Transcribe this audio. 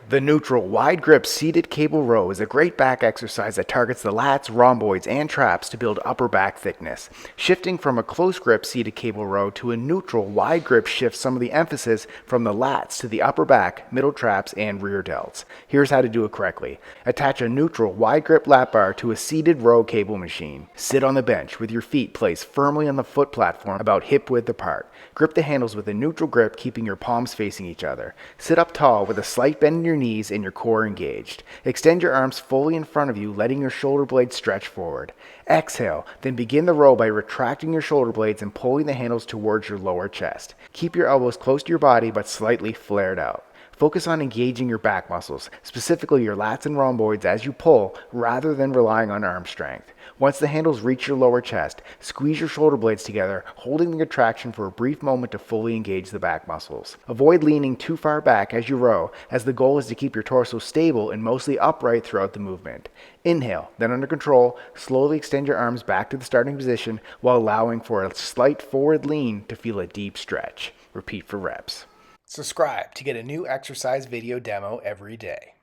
The neutral wide grip seated cable row is a great back exercise that targets the lats, rhomboids, and traps to build upper back thickness. Shifting from a close grip seated cable row to a neutral wide grip shifts some of the emphasis from the lats to the upper back, middle traps, and rear delts. Here's how to do it correctly. Attach a neutral wide grip lap bar to a seated row cable machine. Sit on the bench with your feet placed firmly on the foot platform about hip width apart. Grip the handles with a neutral grip, keeping your palms facing each other. Sit up tall with a slight bend in your knees and your core engaged. Extend your arms fully in front of you, letting your shoulder blades stretch forward. Exhale, then begin the row by retracting your shoulder blades and pulling the handles towards your lower chest. Keep your elbows close to your body but slightly flared out. Focus on engaging your back muscles, specifically your lats and rhomboids as you pull, rather than relying on arm strength. Once the handles reach your lower chest, squeeze your shoulder blades together, holding the contraction for a brief moment to fully engage the back muscles. Avoid leaning too far back as you row, as the goal is to keep your torso stable and mostly upright throughout the movement. Inhale, then under control, slowly extend your arms back to the starting position while allowing for a slight forward lean to feel a deep stretch. Repeat for reps. Subscribe to get a new exercise video demo every day.